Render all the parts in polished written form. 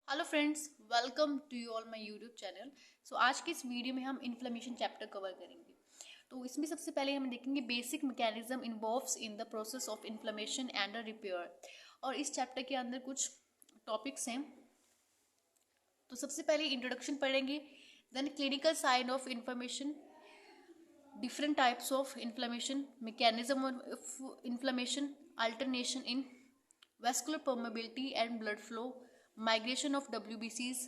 Hello friends, welcome to you all my YouTube channel. आज के इस वीडियो में हम इन्फ्लेमेशन चैप्टर कवर करेंगे। तो इसमें सबसे पहले हम देखेंगे basic mechanism involves in the process of inflammation and repair. और इस चैप्टर के अंदर कुछ टॉपिक्स हैं। तो सबसे पहले इंट्रोडक्शन पढ़ेंगे, then clinical side of inflammation, different types of inflammation, mechanism of inflammation, alternation in vascular permeability and blood flow, migration of WBCs,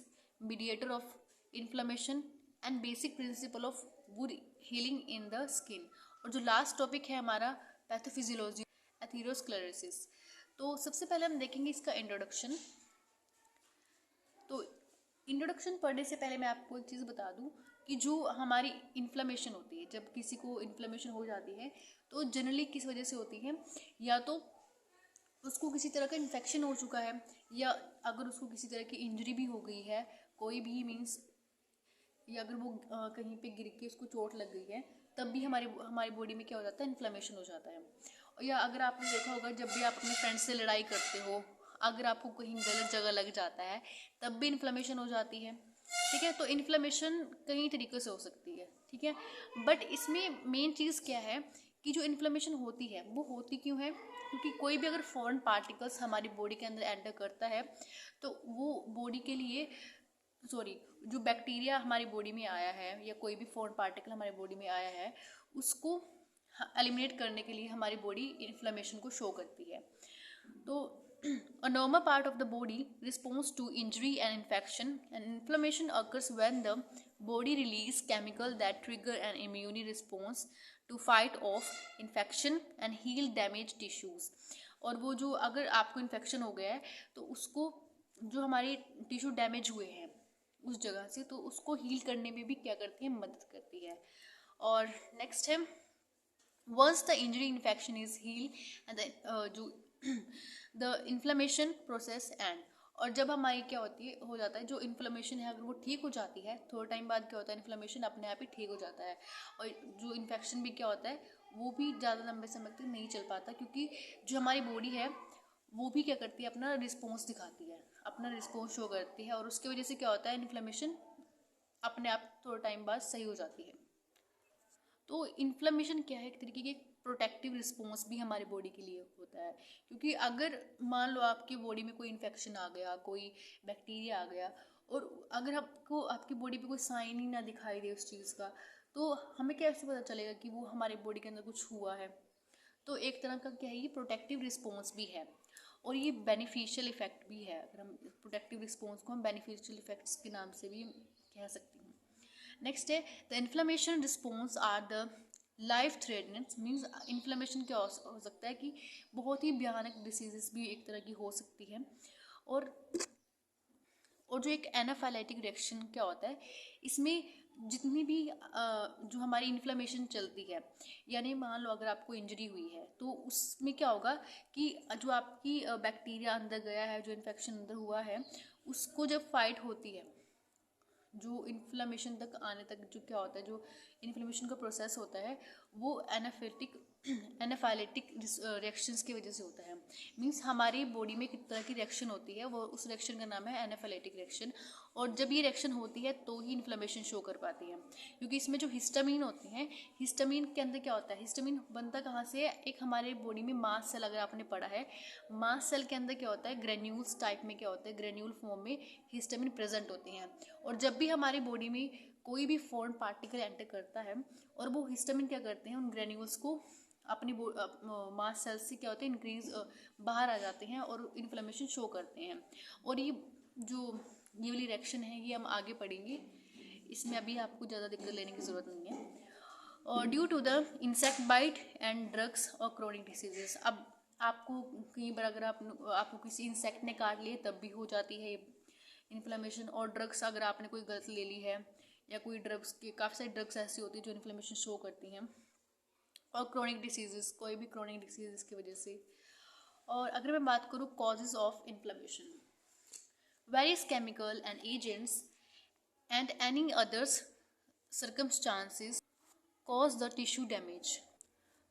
mediator of inflammation and basic principle of wound healing in the skin। और जो last topic है हमारा pathophysiology atherosclerosis. तो सबसे पहले हम देखेंगे इसका इंट्रोडक्शन। तो इंट्रोडक्शन पढ़ने से पहले मैं आपको एक चीज़ बता दूं कि जो हमारी इन्फ्लेमेशन होती है, जब किसी को इन्फ्लेमेशन हो जाती है तो जनरली किस वजह से होती है, या तो उसको किसी तरह का इन्फेक्शन हो चुका है, या अगर उसको किसी तरह की इंजरी भी हो गई है, कोई भी मीन्स, या अगर वो कहीं पे गिर के उसको चोट लग गई है, तब भी हमारी बॉडी में क्या हो जाता है, इन्फ्लेमेशन हो जाता है। या अगर आपने देखा होगा, जब भी आप अपने फ्रेंड से लड़ाई करते हो, अगर आपको कहीं गलत जगह लग जाता है तब भी इन्फ्लेमेशन हो जाती है। ठीक है, तो इन्फ्लेमेशन कई तरीके से हो सकती है। ठीक है, बट इसमें मेन चीज़ क्या है कि जो इन्फ्लेमेशन होती है वो होती क्यों है, क्योंकि कोई भी अगर फॉरेन पार्टिकल्स हमारी बॉडी के अंदर एंटर करता है तो वो बॉडी के लिए, सॉरी, जो बैक्टीरिया हमारी बॉडी में आया है या कोई भी फॉरेन पार्टिकल हमारी बॉडी में आया है, उसको एलिमिनेट करने के लिए हमारी बॉडी इन्फ्लेमेशन को शो करती है। तो a normal part of the body responds to injury and infection, and inflammation occurs when the body release chemical that trigger an immune response to fight off infection and heal damaged tissues। और वो जो अगर आपको infection हो गया है तो उसको, जो हमारी टिश्यू डैमेज हुए हैं उस जगह से, तो उसको हील करने में भी क्या करती है, मदद करती है। और नेक्स्ट है, once the injury infection is healed and जो द इन्फ्लेमेशन प्रोसेस एंड, और जब हमारी क्या होती है, हो जाता है जो इन्फ्लेमेशन है, अगर वो ठीक हो जाती है, थोड़ा टाइम बाद क्या होता है, इन्फ्लेमेशन अपने आप ही ठीक हो जाता है। और जो इन्फेक्शन भी क्या होता है, वो भी ज़्यादा लंबे समय तक नहीं चल पाता, क्योंकि जो हमारी बॉडी है वो भी क्या करती है, अपना रिस्पॉन्स दिखाती है, अपना रिस्पॉन्स शो करती है, और उसकी वजह से क्या होता है, इन्फ्लेमेशन अपने आप थोड़ा टाइम बाद सही हो जाती है। तो इन्फ्लेमेशन क्या है, एक तरीके की प्रोटेक्टिव रिस्पॉन्स भी हमारे बॉडी के लिए होता है। क्योंकि अगर मान लो आपकी बॉडी में कोई इन्फेक्शन आ गया, कोई बैक्टीरिया आ गया, और अगर आपको आपकी बॉडी पे कोई साइन ही ना दिखाई दे उस चीज़ का, तो हमें कैसे पता चलेगा कि वो हमारे बॉडी के अंदर कुछ हुआ है। तो एक तरह का क्या है, ये प्रोटेक्टिव रिस्पॉन्स भी है, और ये बेनिफिशियल इफेक्ट भी है। अगर हम प्रोटेक्टिव रिस्पॉन्स को हम बेनिफिशियल इफेक्ट्स के नाम से भी कह सकते हैं। नेक्स्ट है, the inflammation response are the life threatening, means inflammation क्या हो सकता है कि बहुत ही भयानक डिसीजेस भी एक तरह की हो सकती है। और जो एक एनाफाइलेटिक रिएक्शन क्या होता है, इसमें जितनी भी जो हमारी इन्फ्लेमेशन चलती है, यानी मान लो अगर आपको इंजरी हुई है तो उसमें क्या होगा कि जो आपकी बैक्टीरिया अंदर गया है, जो इन्फेक्शन अंदर हुआ है, उसको जब फाइट होती है, जो इन्फ्लेमेशन तक आने तक जो क्या होता है, जो इन्फ्लेमेशन का प्रोसेस होता है, वो एनाफाइलेटिक रिएक्शंस की वजह से होता है। मींस हमारी बॉडी में किस तरह की रिएक्शन होती है, वो उस रिएक्शन का नाम है एनाफाइलेटिक रिएक्शन। और जब ये रिएक्शन होती है तो ही इन्फ्लेमेशन शो कर पाती है, क्योंकि इसमें जो हिस्टामीन होती हैं, हिस्टामीन के अंदर क्या होता है, हिस्टामीन बनता कहाँ से है, एक हमारे बॉडी में मास सेल, अगर आपने पढ़ा है, मास सेल के अंदर क्या होता है, ग्रेन्यूल्स टाइप में क्या होता है, ग्रेन्यूल फॉर्म में हिस्टामीन प्रेजेंट होते हैं। और जब भी हमारी बॉडी में कोई भी फॉरेन पार्टिकल एंटर करता है, और वो हिस्टामिन क्या करते हैं, उन ग्रेन्यूल्स को अपनी मास सेल्स से क्या होता है, इंक्रीज बाहर आ जाते हैं और इन्फ्लेमेशन शो करते हैं। और ये वाली रिएक्शन है, ये हम आगे पढ़ेंगे, इसमें अभी आपको ज़्यादा दिक्कत लेने की ज़रूरत नहीं है। और due to the insect bite and drugs और क्रोनिक डिसीजेस, अब आपको कई बार अगर आपको किसी इंसेक्ट ने काट लिए तब भी हो जाती है इन्फ्लेमेशन। और ड्रग्स अगर आपने कोई गलत ले ली है, या कोई ड्रग्स की, काफ़ी सारी ड्रग्स ऐसी होती है जो इन्फ्लेमेशन शो करती हैं। और क्रोनिक डिसीजेस, कोई भी क्रोनिक डिसीजेस की वजह से। और अगर मैं बात करूँ causes of inflammation, various chemical and agents and any others circumstances cause the tissue damage.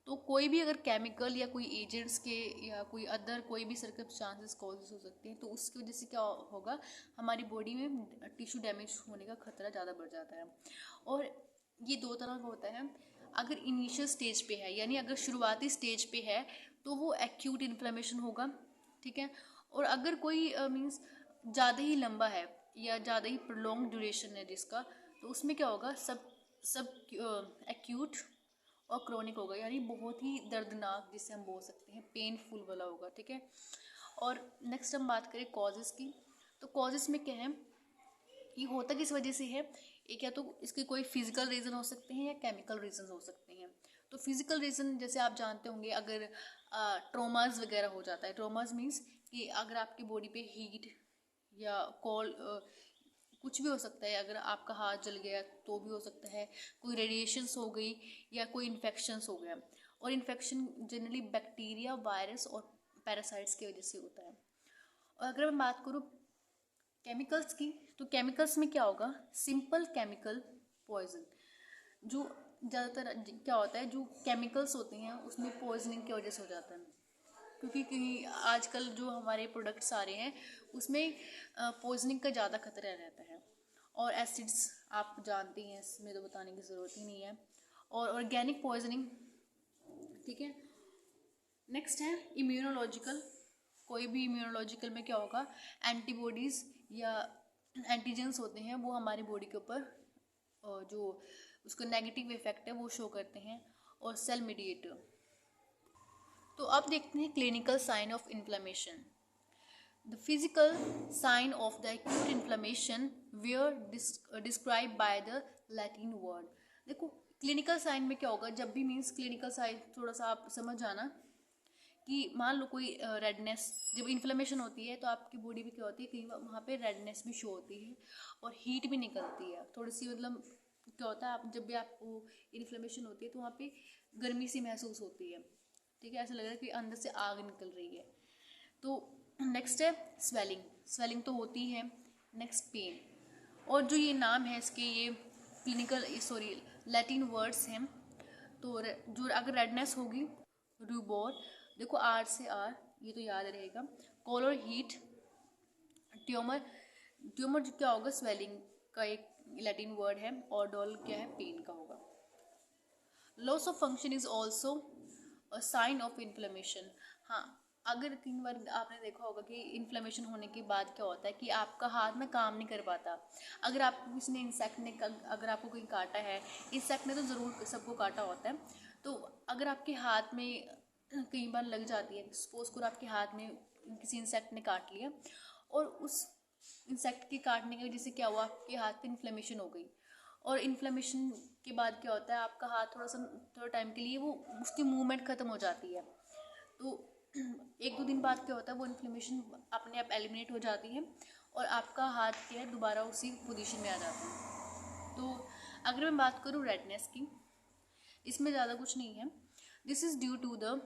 तो कोई भी अगर केमिकल या कोई एजेंट्स के या कोई अदर कोई भी सर्कमस्टांसेस कॉजेस हो सकते हैं, तो उसकी वजह से क्या होगा, हमारी बॉडी में टिश्यू डैमेज होने का खतरा ज़्यादा बढ़ जाता है। और ये दो तरह का होता है। अगर इनिशियल स्टेज पे है, यानी अगर शुरुआती स्टेज पे है, तो वो एक्यूट इन्फ्लेमेशन होगा, ठीक है। और अगर कोई मीन्स ज़्यादा ही लंबा है या ज़्यादा ही प्रोलॉन्ग ड्यूरेशन है जिसका, तो उसमें क्या होगा, सब एक्यूट और क्रोनिक होगा, यानी बहुत ही दर्दनाक जिसे हम बोल सकते हैं, पेनफुल वाला होगा, ठीक है। और नेक्स्ट हम बात करें कॉजेज़ की, तो कॉजेज़ में क्या है, ये होता किस वजह से है, एक या तो इसके कोई फिजिकल रीज़न हो सकते हैं या केमिकल रीज़न हो सकते हैं। तो फिजिकल रीज़न जैसे आप जानते होंगे, अगर ट्रोमाज वगैरह हो जाता है, ट्रोमाज मीन्स कि अगर आपकी बॉडी पे हीट या कोल्ड कुछ भी हो सकता है, अगर आपका हाथ जल गया तो भी हो सकता है, कोई रेडिएशंस हो गई या कोई इन्फेक्शंस हो गया। और इन्फेक्शन जनरली बैक्टीरिया, वायरस और पैरासाइट्स की वजह से होता है। और अगर मैं बात करूँ केमिकल्स की, तो केमिकल्स में क्या होगा, सिंपल केमिकल पॉइजन, जो ज़्यादातर क्या होता है, जो केमिकल्स होते हैं उसमें पॉइजनिंग की वजह से हो जाता है, क्योंकि कहीं आजकल जो हमारे प्रोडक्ट्स आ रहे हैं उसमें पॉइजनिंग का ज़्यादा खतरा रहता है। और एसिड्स आप जानते हैं, इसमें तो बताने की ज़रूरत ही नहीं है। और ऑर्गेनिक पॉइजनिंग, ठीक है। नेक्स्ट है इम्यूनोलॉजिकल, कोई भी इम्यूनोलॉजिकल में क्या होगा, एंटीबॉडीज़ या एंटीजेंस होते हैं, वो हमारी बॉडी के ऊपर जो उसका नेगेटिव इफेक्ट है वो शो करते हैं। और सेल मीडिएटर। तो अब देखते हैं clinical sign of inflammation. The physical sign of the acute inflammation were describe by the Latin word. देखो क्लिनिकल साइन में क्या होगा, जब भी मीन्स क्लिनिकल साइन थोड़ा सा आप समझ जाना कि मान लो कोई रेडनेस, जब इन्फ्लेमेशन होती है तो आपकी बॉडी में क्या होती है, कहीं वहाँ पे रेडनेस भी शो होती है और हीट भी निकलती है थोड़ी सी, मतलब क्या होता है, आप जब भी आपको इन्फ्लेमेशन होती है तो वहाँ पे गर्मी सी महसूस होती है, ठीक है, ऐसा लग रहा है कि अंदर से आग निकल रही है। तो नेक्स्ट है स्वेलिंग, स्वेलिंग तो होती है। नेक्स्ट पेन, और जो ये नाम है इसके, ये क्लिनिकल लैटिन वर्ड्स हैं। तो जो अगर रेडनेस होगी, रूबोर, देखो आर से आर, ये तो याद रहेगा। कॉलर, हीट, ट्यूमर, ट्यूमर जो क्या होगा, स्वेलिंग का एक लैटिन वर्ड है। और डॉल क्या है, पेन का होगा। Loss of function is also a sign of inflammation. हाँ, अगर 3 बार आपने देखा होगा कि इन्फ्लेमेशन होने के बाद क्या होता है कि आपका हाथ में काम नहीं कर पाता। अगर आपको किसी ने इंसेक्ट ने, अगर आपको कोई काटा है, इंसेक्ट ने तो ज़रूर सबको काटा होता है, तो अगर आपके हाथ में कई बार लग जाती है, सपोज करो आपके हाथ में किसी इंसेक्ट ने काट लिया और उस इंसेक्ट के काटने की वजह से क्या हुआ, आपके हाथ पे इन्फ्लेमेशन हो गई। और इन्फ्लेमेशन के बाद क्या होता है, आपका हाथ थोड़ा टाइम के लिए वो उसकी मूवमेंट ख़त्म हो जाती है। तो 1-2 दिन बाद क्या होता है, वो इन्फ्लेमेशन अपने आप एलिमिनेट हो जाती है और आपका हाथ क्या है, दोबारा उसी पोजीशन में आ जाता है। तो अगर मैं बात करूँ रेडनेस की, इसमें ज़्यादा कुछ नहीं है। This is due to the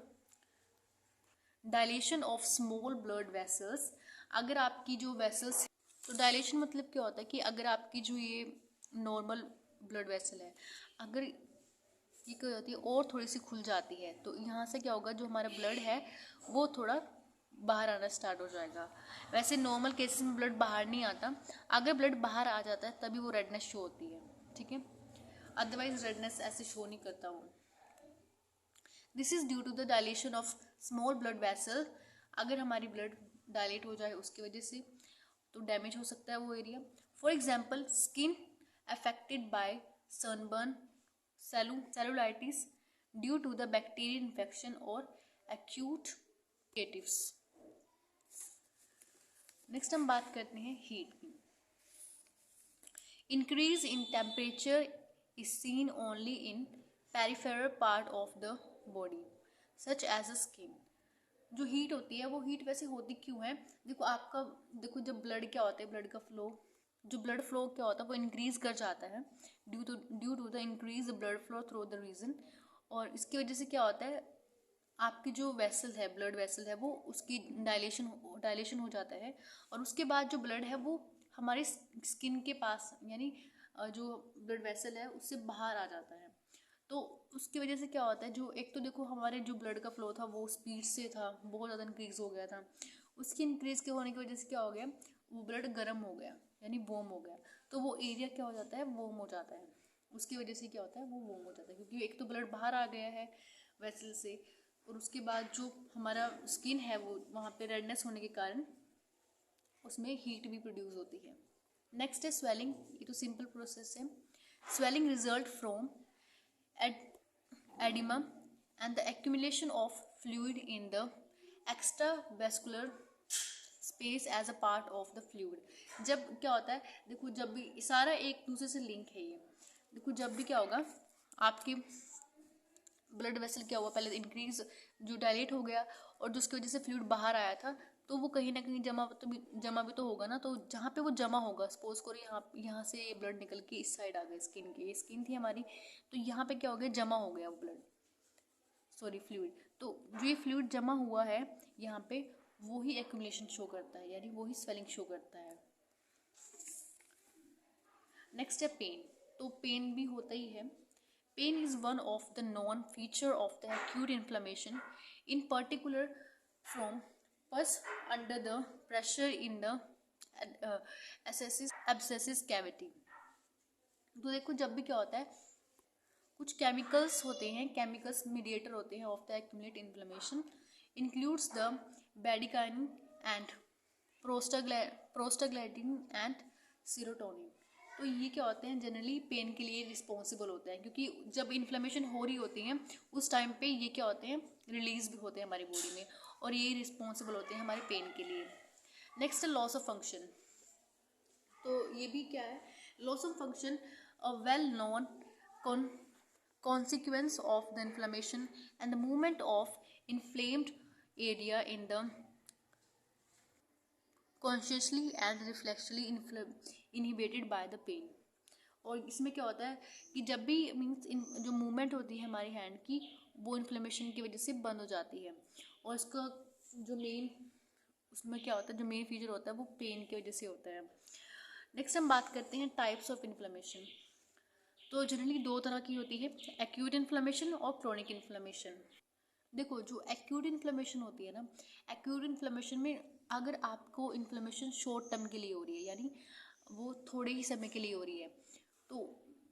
dilation of small blood vessels. अगर आपकी जो वेसल्स, तो डायलेशन मतलब क्या होता है कि अगर आपकी जो ये नॉर्मल ब्लड वेसल है, अगर ये क्या होती है और थोड़ी सी खुल जाती है, तो यहाँ से क्या होगा, जो हमारा ब्लड है वो थोड़ा बाहर आना स्टार्ट हो जाएगा। वैसे नॉर्मल केसेस में ब्लड बाहर नहीं आता, अगर ब्लड बाहर आ जाता है तभी वो रेडनेस शो होती है, ठीक है, अदरवाइज रेडनेस ऐसे शो नहीं करता वो। This is due to the dilation of small blood vessel. अगर हमारी ब्लड डायलेट हो जाए उसकी वजह से तो डैमेज हो सकता है वो area. For example skin affected by sunburn, cellulitis due to the bacterial infection और एक्यूट केटिव्स। नेक्स्ट हम बात करते हैं हीट की। Increase in temperature is seen only in peripheral part of the body such as a skin. जो heat होती है वो हीट वैसे होती क्यों है, देखो आपका, देखो जब ब्लड क्या होता है, ब्लड का फ्लो, जो ब्लड फ्लो क्या होता है वो इंक्रीज कर जाता है due to the increase blood flow through the region. और इसकी वजह से क्या होता है, आपकी जो वेसल है, ब्लड वेसल है, वो उसकी डायलेशन हो जाता है और उसके बाद जो ब्लड है वो हमारी स्किन के पास, यानी जो ब्लड वेसल है उससे बाहर आ जाता है। तो उसकी वजह से क्या होता है, जो एक तो देखो हमारे जो ब्लड का फ्लो था वो स्पीड से था, बहुत ज़्यादा इंक्रीज़ हो गया था। उसकी इंक्रीज़ के होने की वजह से क्या हो गया, वो ब्लड गर्म हो गया, यानी वॉर्म हो गया। तो वो एरिया क्या हो जाता है, वॉर्म हो जाता है। उसकी वजह से क्या होता है, वो वॉर्म हो जाता है, क्योंकि एक तो ब्लड बाहर आ गया है वेसल से, और उसके बाद जो हमारा स्किन है वो वहाँ पे रेडनेस होने के कारण उसमें हीट भी प्रोड्यूस होती है। नेक्स्ट है स्वेलिंग। ये तो सिंपल प्रोसेस है। Swelling result from edema and the accumulation of fluid in the extravascular space as a part of the fluid। जब क्या होता है, देखो जब भी सारा एक दूसरे से लिंक है ये, देखो जब भी क्या होगा, आपकी ब्लड वेसल क्या हुआ, पहले इंक्रीज जो डायलेट हो गया, और जिसकी वजह से फ्लूइड बाहर आया था, तो वो कहीं ना कहीं जमा भी तो होगा ना। तो जहाँ पे वो जमा होगा, सपोज करो यहाँ से ब्लड निकल के इस साइड आ गया, स्किन की, ये स्किन थी हमारी, तो यहाँ पे क्या हो गया, जमा हो गया वो ब्लड, सॉरी फ्लूइड। तो जो ये फ्लूइड जमा हुआ है यहाँ पे, वो ही एक्यूमुलेशन शो करता है, यानी वो ही स्वेलिंग शो करता है। नेक्स्ट है पेन। तो पेन भी होता ही है। Pain is one of the known feature of the acute inflammation, in particular from pus under the pressure in the abscessus cavity। तो देखो जब भी क्या होता है, कुछ केमिकल्स होते हैं, केमिकल्स मीडिएटर होते हैं of the accumulate inflammation, includes the bradykinin and prostaglandin and serotonin. तो ये क्या होते हैं, जनरली पेन के लिए रिस्पॉन्सिबल होते हैं, क्योंकि जब इन्फ्लेमेशन हो रही होती है उस टाइम पे ये क्या होते हैं, रिलीज भी होते हैं हमारी बॉडी में, और ये रिस्पॉन्सिबल होते हैं हमारे पेन के लिए। नेक्स्ट है लॉस ऑफ फंक्शन। तो ये भी क्या है, loss of function a well known consequence of the inflammation and the movement of inflamed area in the consciously and reflexively inhibited by the pain। और इसमें क्या होता है कि जब भी मीन्स जो मूवमेंट होती है हमारी हैंड की, वो इन्फ्लेमेशन की वजह से बंद हो जाती है, और इसका जो मेन उसमें क्या होता है, जो मेन फीचर होता है वो पेन की वजह से होता है। नेक्स्ट हम बात करते हैं टाइप्स ऑफ इन्फ्लेमेशन। तो जनरली दो तरह की होती है, एक्यूट इन्फ्लेमेशन और क्रोनिक इन्फ्लेमेशन। देखो जो एक्यूट इन्फ्लेमेशन होती है ना, एक्यूट इन्फ्लेमेशन में अगर आपको इन्फ्लेमेशन शॉर्ट टर्म के लिए हो रही है, यानी वो थोड़े ही समय के लिए हो रही है, तो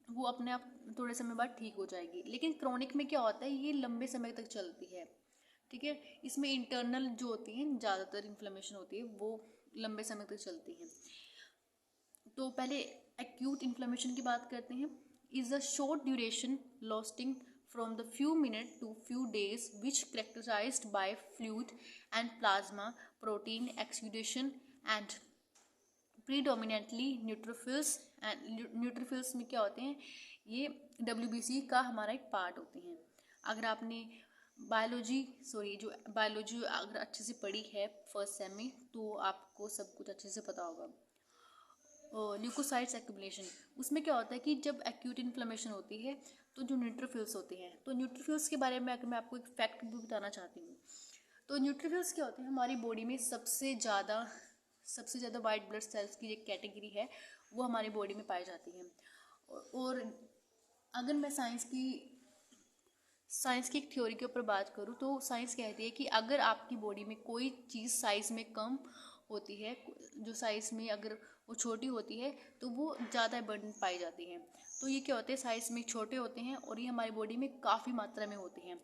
वो अपने आप थोड़े समय बाद ठीक हो जाएगी। लेकिन क्रोनिक में क्या होता है, ये लंबे समय तक चलती है, ठीक है। इसमें इंटरनल जो होती है ज़्यादातर इन्फ्लेमेशन होती है, वो लंबे समय तक चलती है। तो पहले एक्यूट इन्फ्लेमेशन की बात करते हैं। Is a short duration lasting from the few minutes to few days, which characterized by fluid and plasma protein exudation and predominantly neutrophils। and neutrophils में क्या होते हैं, ये WBC का हमारा एक पार्ट होते हैं। अगर आपने जो बायोलॉजी अगर अच्छे से पढ़ी है फर्स्ट सेम में, तो आपको सब कुछ अच्छे से पता होगा। ल्यूकोसाइट्स एक्यूमुलेशन, उसमें क्या होता है कि जब एक्यूट इन्फ्लेमेशन होती है तो जो न्यूट्रोफिल्स होते हैं, तो न्यूट्रोफिल्स के बारे में अगर मैं आपको एक फैक्ट भी बताना चाहती हूँ, तो न्यूट्रोफिल्स क्या होते हैं, हमारी बॉडी में सबसे ज़्यादा वाइट ब्लड सेल्स की एक कैटेगरी है, वो हमारी बॉडी में पाई जाती है। और अगर मैं साइंस की एक थ्योरी के ऊपर बात करूँ, तो साइंस कहती है कि अगर आपकी बॉडी में कोई चीज़ साइज़ में कम होती है, जो साइज़ में अगर वो छोटी होती है, तो वो ज़्यादा अबंडेंट पाई जाती हैं। तो ये क्या होते हैं, साइज़ में छोटे होते हैं, और ये हमारी बॉडी में काफ़ी मात्रा में होते हैं।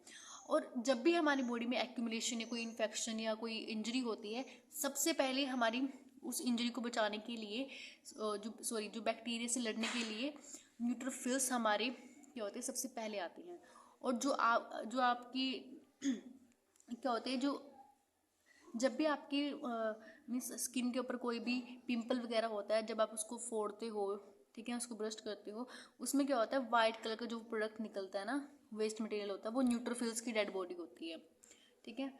और जब भी हमारी बॉडी में एक्यूमुलेशन या कोई इन्फेक्शन या कोई इंजरी होती है, सबसे पहले हमारी उस इंजरी को बचाने के लिए जो बैक्टीरिया से लड़ने के लिए न्यूट्रोफिल्स हमारे क्या होते हैं, सबसे पहले आते हैं। और जो आपकी क्या होते हैं, जो जब भी आपकी मीन्स स्किन के ऊपर कोई भी पिंपल वगैरह होता है, जब आप उसको फोड़ते हो, ठीक है, उसको ब्रश करते हो, उसमें क्या होता है, वाइट कलर का जो प्रोडक्ट निकलता है ना, वेस्ट मटेरियल होता है, वो न्यूट्रोफिल्स की डेड बॉडी होती है, ठीक है।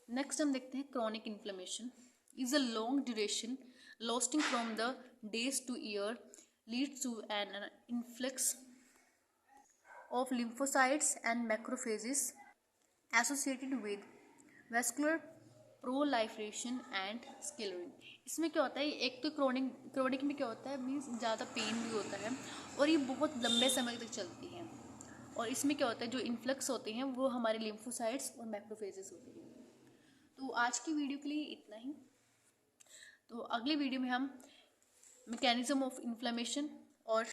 नेक्स्ट हम देखते हैं chronic inflammation. Is a long duration lasting from the days to year, leads to an influx of lymphocytes and macrophages associated with vascular proliferation and scarring। इसमें क्या होता है, एक तो क्रोनिक में क्या होता है, मीन्स ज़्यादा पेन भी होता है, और ये बहुत लंबे समय तक चलती है। और इसमें क्या होता है, जो इन्फ्लक्स होते हैं वो हमारे लिम्फोसाइट्स और मैक्रोफेजेस होते हैं। तो आज की वीडियो के लिए इतना ही। तो अगले वीडियो में हम मैकेनिज्म ऑफ इन्फ्लेमेशन और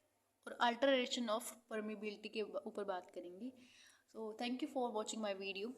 अल्टरेशन ऑफ परमिबिलिटी के ऊपर बात करेंगे। So thank you for watching my video.